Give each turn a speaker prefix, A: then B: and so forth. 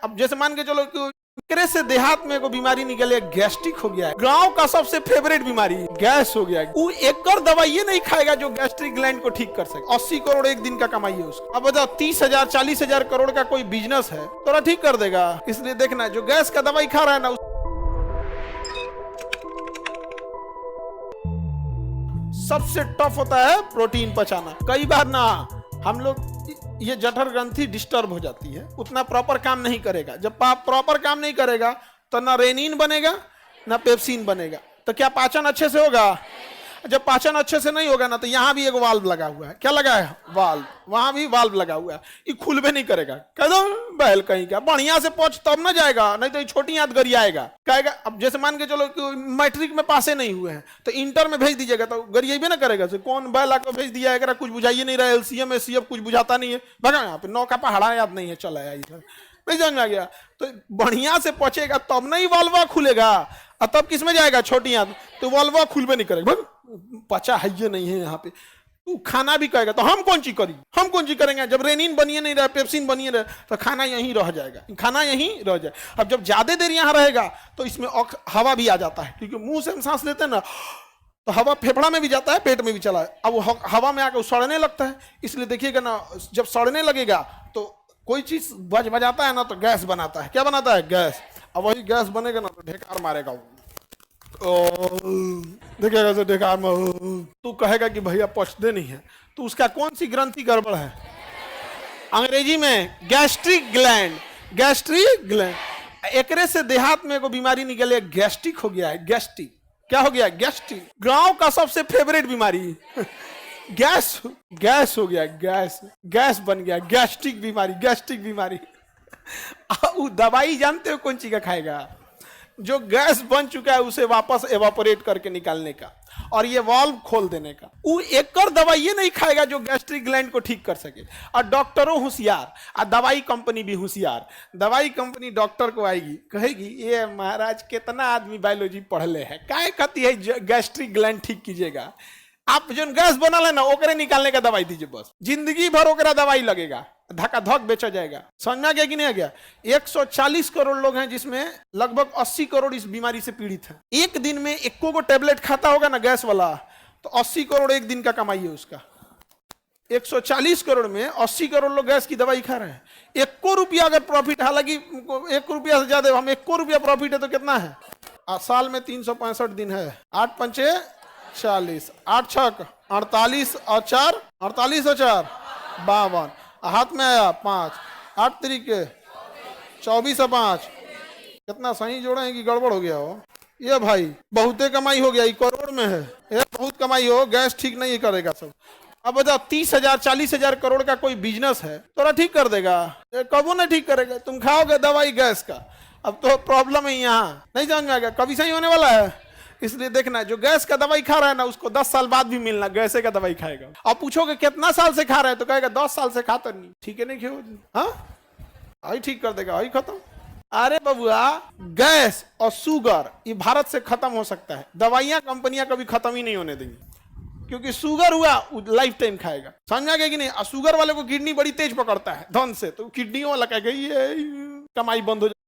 A: अब जैसे मान के चलो कि एकरे से देहात में को बीमारी निकल गया, गैस्ट्रिक हो गया है। गांव का सबसे फेवरेट बीमारी गैस हो गया है। वो एक दवाई ये नहीं खाएगा जो गैस्ट्रिक ग्लैंड को ठीक कर सके। 80 करोड़ एक दिन का कमाई है उसका। अब बताओ 30,000 40,000 करोड़ का कोई बिजनेस है तो ठीक कर देगा। इसलिए देखना जो गैस का दवाई खा रहा है ना, सबसे टफ होता है प्रोटीन पचाना। कई बार ना हम लोग ये जठर ग्रंथि डिस्टर्ब हो जाती है, उतना प्रॉपर काम नहीं करेगा। जब प्रॉपर काम नहीं करेगा तो ना रेनिन बनेगा ना पेप्सिन बनेगा, तो क्या पाचन अच्छे से होगा? जब पाचन अच्छे से नहीं होगा ना, तो यहाँ भी एक वाल्व लगा हुआ है। क्या लगा है? वाल्व। वहां भी वाल्व लगा हुआ है, ये खुलबे नहीं करेगा। कह दो बैल कहीं का, बढ़िया से पहुंच तब ना जाएगा, नहीं तो छोटी हाथ गरियाएगा। कहेगा अब जैसे मान के चलो कि मैट्रिक में पासे नहीं हुए हैं तो इंटर में भेज दीजिएगा, तो गरियाबे ना करेगा। कौन बैल आकर भेज दिया है, कुछ बुझाइए नहीं रहा, LCM SCF कुछ बुझाता नहीं है, भगा यहाँ पे। 9 का पहाड़ा याद नहीं है, चला इधर नहीं समझ में आ गया। तो बढ़िया से पहुंचेगा तब नहीं वाल्वा खुलेगा, और तब किस में जाएगा? छोटी हाथ। तो वाल्वा खुलबे नहीं करेगा, पचा है ये नहीं है यहाँ पे। तू खाना भी कहेगा तो हम कौन चीज करी, हम कौन चीज करेंगे? जब रेनिन बनिए नहीं रहा, पेप्सिन बनिए रहे, तो खाना यहीं रह जाएगा, खाना यहीं रह जाए। अब जब ज्यादा देर यहाँ रहेगा तो इसमें हवा भी आ जाता है, क्योंकि मुंह से हम सांस लेते हैं ना, तो हवा फेफड़ा में भी जाता है, पेट में भी चला है। अब वो हवा में आकर सड़ने लगता है। इसलिए देखिएगा ना, जब सड़ने लगेगा तो कोई चीज बजाता है ना, तो गैस बनाता है। क्या बनाता है? गैस। अब वही गैस बनेगा ना, तो ढेकार मारेगा। देखिएगा से ढेकार में तू कहेगा कि भैया पचते नहीं है, तो उसका कौन सी ग्रंथि गड़बड़ है? अंग्रेजी में गैस्ट्रिक ग्लैंड। Gastric gland. एकरे से देहात में को बीमारी निकल गया, गैस्ट्रिक हो गया है। गैस्ट्रिक क्या हो गया? गैस्ट्रिक। गांव का सबसे फेवरेट बीमारी गैस। गैस हो गया, गैस। गैस बन गया, गैस्ट्रिक बीमारी। गैस्ट्रिक बीमारी। दवाई जानते हो कौन चीज का खाएगा? जो गैस बन चुका है उसे वापस एवापोरेट करके निकालने का, और ये वाल्व खोल देने का। वो एक दवाई ये नहीं खाएगा जो गैस्ट्रिक ग्लैंड को ठीक कर सके। और डॉक्टरों होशियार, और दवाई कंपनी भी होशियार। दवाई कंपनी डॉक्टर को आएगी, कहेगी ये महाराज कितना आदमी बायोलॉजी पढ़ले है, काहे कहती है गैस्ट्रिक ग्लैंड ठीक कीजिएगा। आप जो गैस बना लेना ओकरे निकालने का दवाई दीजिए, बस जिंदगी भर ओकरा दवाई लगेगा, धक्का धक बेचा जाएगा। समझ में आ गया कि नहीं आ गया? 140 करोड़ लोग हैं, जिसमें लगभग 80 करोड़ इस बीमारी से पीड़ित हैं। एक दिन में 1 को टेबलेट खाता होगा ना गैस वाला, तो 80 करोड़ एक दिन का कमाई है उसका। 140 करोड़ में 80 करोड़ लोग गैस की दवाई खा रहे हैं। 1 रुपया अगर प्रॉफिट, हालांकि 1 रुपया से ज्यादा, हम 1 रुपया प्रॉफिट है तो कितना है? साल में 365 दिन है। 8 पंचे 40, 8 छक 48 और 4 48 और 4 52, हाथ में आया 5, 8 तरीके 24 और 5 कितना सही जोड़े हैं कि गड़बड़ हो गया हो? ये भाई बहुते कमाई हो गया, ये करोड़ में है। ये बहुत कमाई हो, गैस ठीक नहीं करेगा सब। अब बताओ 30,000 40,000 करोड़ का कोई बिजनेस है तो ठीक कर देगा? कबू नहीं ठीक करेगा। तुम खाओगे दवाई गैस का, अब तो प्रॉब्लम है यहाँ, नहीं समझ में आ गया? कभी सही होने वाला है। इसलिए देखना जो गैस का दवाई खा रहा है ना, उसको 10 साल बाद भी मिलना गैसे का दवाई खाएगा। अब पूछोगे कितना साल से खा रहा है, तो कहेगा 10 साल से खाता नहीं। ठीक है नहीं खेओ, हाँ आई ठीक कर देगा, आई खत्म। अरे बबुआ, गैस और शुगर ये भारत से खत्म हो सकता है, दवाइयां कंपनियां कभी खत्म ही नहीं होने देंगी। क्योंकि शुगर हुआ लाइफ टाइम खाएगा। समझ में आ गया कि नहीं? शुगर वाले को किडनी बड़ी तेज पकड़ता है धन से, तो किडनियों वाला कहेगा ये कमाई बंद हो